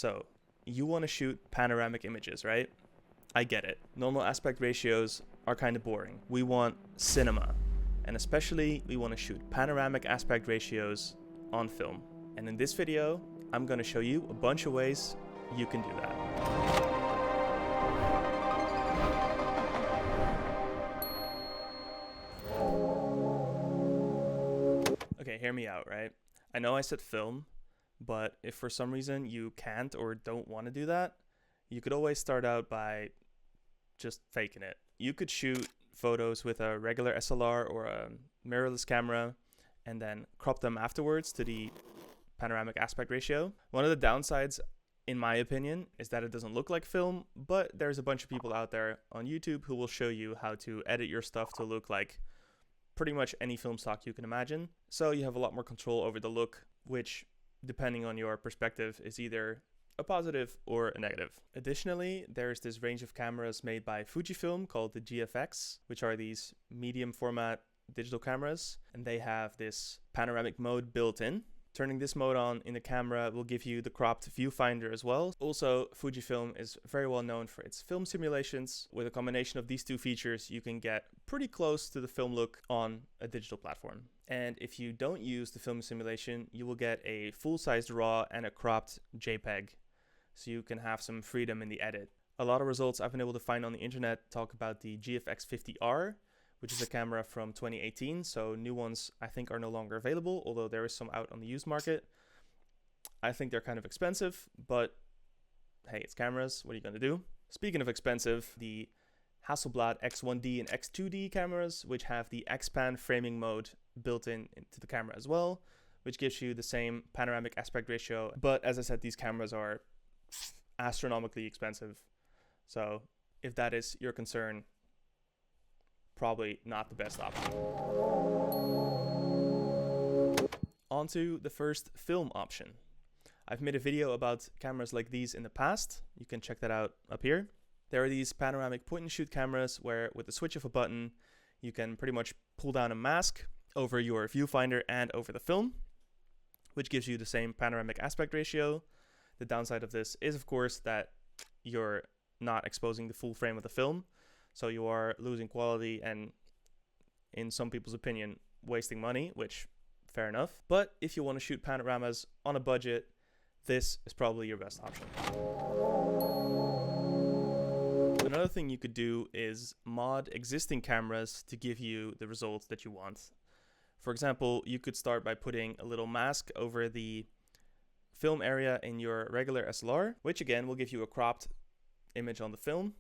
So, you want to shoot panoramic images, right? I get it. Normal aspect ratios are kind of boring. We want cinema, and especially we want to shoot panoramic aspect ratios on film. And in this video, I'm going to show you a bunch of ways you can do that. Okay, hear me out, right? I know I said film, but if for some reason you can't or don't want to do that, you could always start out by just faking it. You could shoot photos with a regular SLR or a mirrorless camera and then crop them afterwards to the panoramic aspect ratio. One of the downsides, in my opinion, is that it doesn't look like film, but there's a bunch of people out there on YouTube who will show you how to edit your stuff to look like pretty much any film stock you can imagine. So you have a lot more control over the look, which, depending on your perspective, is either a positive or a negative. Additionally, there's this range of cameras made by Fujifilm called the GFX, which are these medium format digital cameras, and they have this panoramic mode built in. Turning this mode on in the camera will give you the cropped viewfinder as well. Also, Fujifilm is very well known for its film simulations. With a combination of these two features, you can get pretty close to the film look on a digital platform. And if you don't use the film simulation, you will get a full-sized RAW and a cropped JPEG, so you can have some freedom in the edit. A lot of results I've been able to find on the internet talk about the GFX 50R, which is a camera from 2018, so new ones I think are no longer available, although there is some out on the used market. I think they're kind of expensive, but hey, it's cameras, what are you going to do? Speaking of expensive, the Hasselblad X1D and X2D cameras, which have the TEX-PAN framing mode built into the camera as well, which gives you the same panoramic aspect ratio. But as I said, these cameras are astronomically expensive. So if that is your concern, probably not the best option. On to the first film option. I've made a video about cameras like these in the past. You can check that out up here. There are these panoramic point and shoot cameras where with the switch of a button, you can pretty much pull down a mask over your viewfinder and over the film, which gives you the same panoramic aspect ratio. The downside of this is, of course, that you're not exposing the full frame of the film, so you are losing quality and, in some people's opinion, wasting money, which, fair enough. But if you want to shoot panoramas on a budget, this is probably your best option. Another thing you could do is mod existing cameras to give you the results that you want. For example, you could start by putting a little mask over the film area in your regular SLR, which again will give you a cropped image on the film,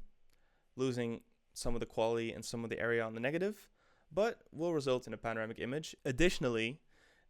losing some of the quality and some of the area on the negative, but will result in a panoramic image. Additionally,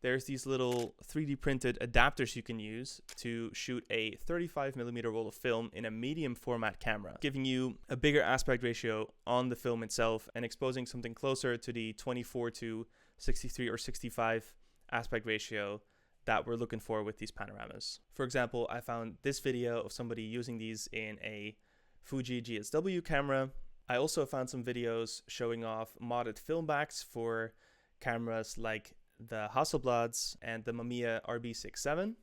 there's these little 3D printed adapters you can use to shoot a 35mm roll of film in a medium format camera, giving you a bigger aspect ratio on the film itself and exposing something closer to the 24:63 or 65 aspect ratio that we're looking for with these panoramas. For example, I found this video of somebody using these in a Fuji GSW camera. I also found some videos showing off modded film backs for cameras like the Hasselblads and the Mamiya RB67.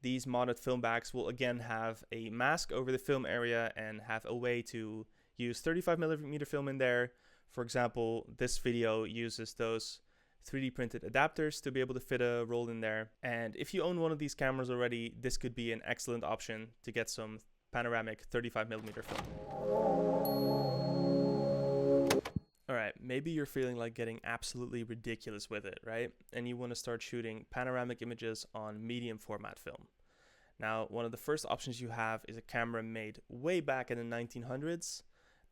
These modded film backs will again have a mask over the film area and have a way to use 35mm film in there. For example, this video uses those 3D printed adapters to be able to fit a roll in there. And if you own one of these cameras already, this could be an excellent option to get some panoramic 35mm film. Alright, maybe you're feeling like getting absolutely ridiculous with it, right? And you want to start shooting panoramic images on medium format film. Now, one of the first options you have is a camera made way back in the 1900s.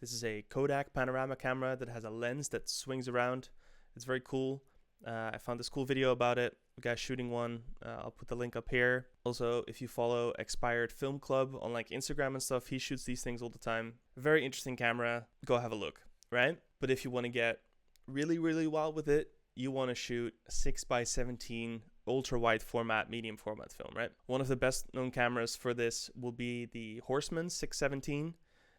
This is a Kodak panorama camera that has a lens that swings around. It's very cool. I found this cool video about it. A guy shooting one. I'll put the link up here. Also, if you follow Expired Film Club on like Instagram and stuff, he shoots these things all the time. Very interesting camera. Go have a look, right? But if you want to get really, really wild with it, you want to shoot 6x17 ultra wide format, medium format film, right? One of the best known cameras for this will be the Horseman 617.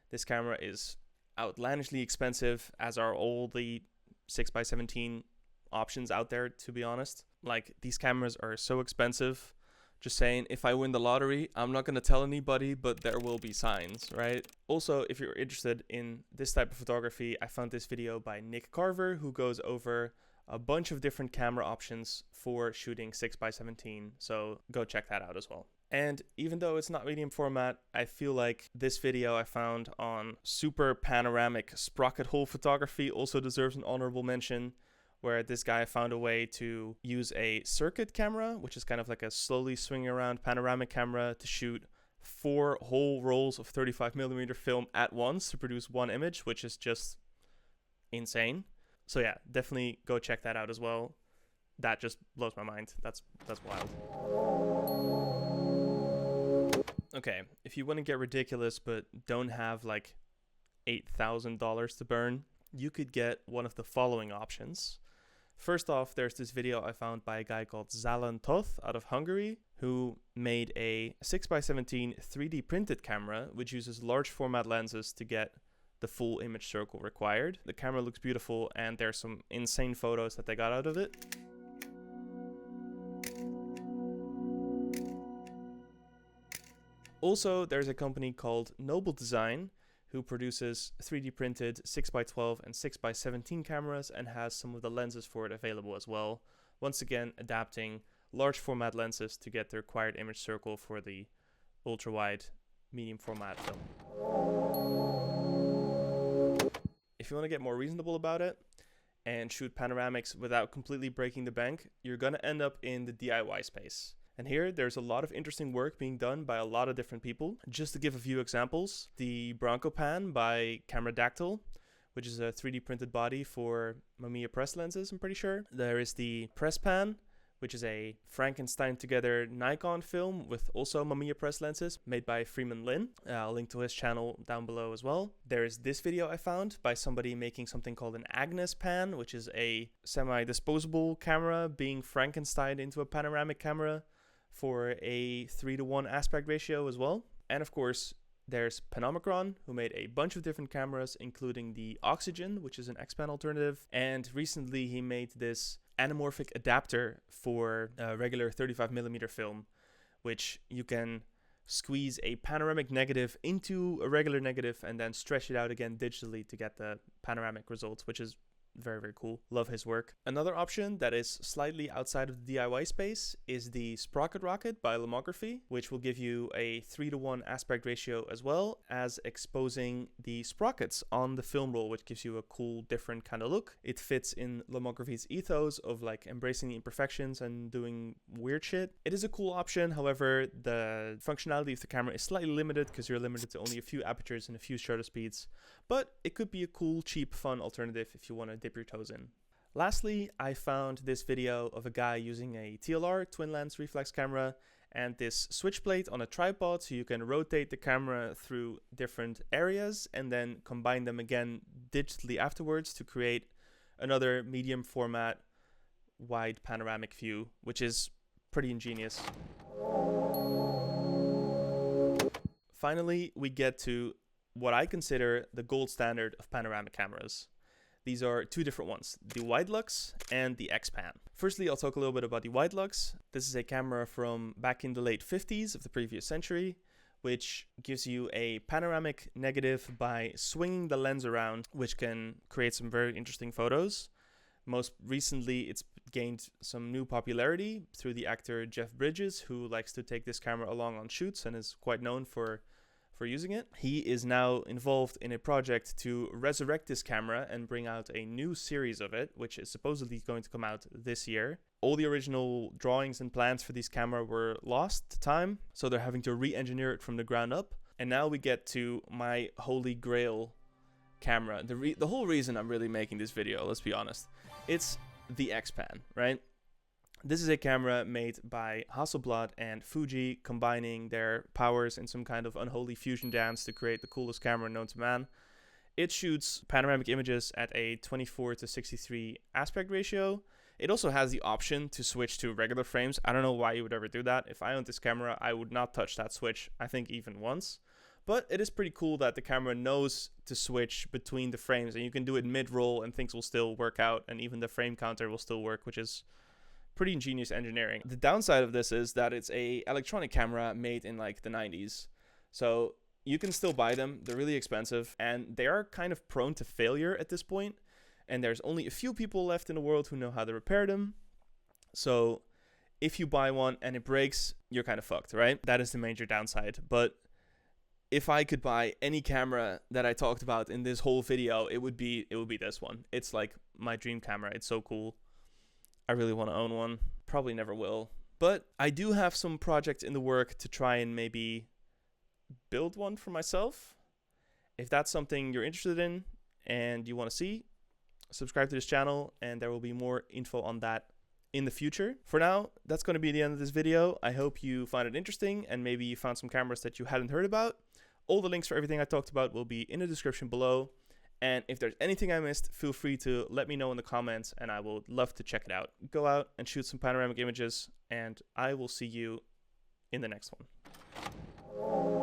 This camera is outlandishly expensive, as are all the 6x17 options out there, to be honest. Like, these cameras are so expensive Just saying, if I win the lottery, I'm not going to tell anybody, but there will be signs, right? Also, if you're interested in this type of photography, I found this video by Nick Carver, who goes over a bunch of different camera options for shooting 6x17, so go check that out as well. And even though it's not medium format, I feel like this video I found on super panoramic sprocket hole photography also deserves an honorable mention, where this guy found a way to use a circuit camera, which is kind of like a slowly swinging around panoramic camera, to shoot 4 whole rolls of 35mm film at once to produce one image, which is just insane. So yeah, definitely go check that out as well. That just blows my mind. That's wild. Okay, if you want to get ridiculous but don't have like $8,000 to burn, you could get one of the following options. First off, there's this video I found by a guy called Zalan Toth out of Hungary, who made a 6x17 3D printed camera, which uses large format lenses to get the full image circle required. The camera looks beautiful, and there's some insane photos that they got out of it. Also, there's a company called Noble Design, who produces 3D printed 6x12 and 6x17 cameras and has some of the lenses for it available as well. Once again, adapting large format lenses to get the required image circle for the ultra wide medium format film. If you want to get more reasonable about it and shoot panoramics without completely breaking the bank, you're going to end up in the DIY space. And here, there's a lot of interesting work being done by a lot of different people. Just to give a few examples, the Brancopan by Cameradactyl, which is a 3D printed body for Mamiya press lenses, I'm pretty sure. There is the Presspan, which is a Frankenstein together Nikon film with also Mamiya press lenses made by Freeman Lin. I'll link to his channel down below as well. There is this video I found by somebody making something called an agnespan, which is a semi-disposable camera being Frankenstein into a panoramic camera for a 3:1 aspect ratio as well. And of course, there's Panoramic, who made a bunch of different cameras, including the Oxygen, which is an X-PAN alternative. And recently he made this anamorphic adapter for a regular 35mm film, which you can squeeze a panoramic negative into a regular negative and then stretch it out again digitally to get the panoramic results, which is very, very cool. Love his work. Another option that is slightly outside of the DIY space is the Sprocket Rocket by Lomography, which will give you a 3:1 aspect ratio as well as exposing the sprockets on the film roll, which gives you a cool, different kind of look. It fits in Lomography's ethos of like embracing the imperfections and doing weird shit. It is a cool option. However, the functionality of the camera is slightly limited because you're limited to only a few apertures and a few shutter speeds, but it could be a cool, cheap, fun alternative if you want to dip your toes in. Lastly, I found this video of a guy using a TLR, twin lens reflex camera, and this switchplate on a tripod, so you can rotate the camera through different areas and then combine them again digitally afterwards to create another medium format wide panoramic view, which is pretty ingenious. Finally, we get to what I consider the gold standard of panoramic cameras. These are two different ones, the widelux and the TEX-PAN. Firstly, I'll talk a little bit about the widelux. This is a camera from back in the late 50s of the previous century, which gives you a panoramic negative by swinging the lens around, which can create some very interesting photos. Most recently, it's gained some new popularity through the actor Jeff Bridges, who likes to take this camera along on shoots and is quite known for using it. He is now involved in a project to resurrect this camera and bring out a new series of it, which is supposedly going to come out this year. All the original drawings and plans for this camera were lost to time, so they're having to re-engineer it from the ground up. And now we get to my holy grail camera. The whole reason I'm really making this video, let's be honest, it's the TEX-PAN, right? This is a camera made by Hasselblad and Fuji, combining their powers in some kind of unholy fusion dance to create the coolest camera known to man. It shoots panoramic images at a 24:63 aspect ratio. It also has the option to switch to regular frames. I don't know why you would ever do that. If I owned this camera, I would not touch that switch, I think even once. But it is pretty cool that the camera knows to switch between the frames, and you can do it mid-roll and things will still work out, and even the frame counter will still work, which is pretty ingenious engineering. The downside of this is that it's a electronic camera made in like the 90s. So you can still buy them. They're really expensive and they are kind of prone to failure at this point. And there's only a few people left in the world who know how to repair them. So if you buy one and it breaks, you're kind of fucked, right? That is the major downside. But if I could buy any camera that I talked about in this whole video, it would be this one. It's like my dream camera. It's so cool. I really want to own one. Probably never will. But I do have some projects in the work to try and maybe build one for myself. If that's something you're interested in and you want to see, subscribe to this channel and there will be more info on that in the future. For now, that's going to be the end of this video. I hope you found it interesting and maybe you found some cameras that you hadn't heard about. All the links for everything I talked about will be in the description below. And if there's anything I missed, feel free to let me know in the comments and I will love to check it out. Go out and shoot some panoramic images and I will see you in the next one.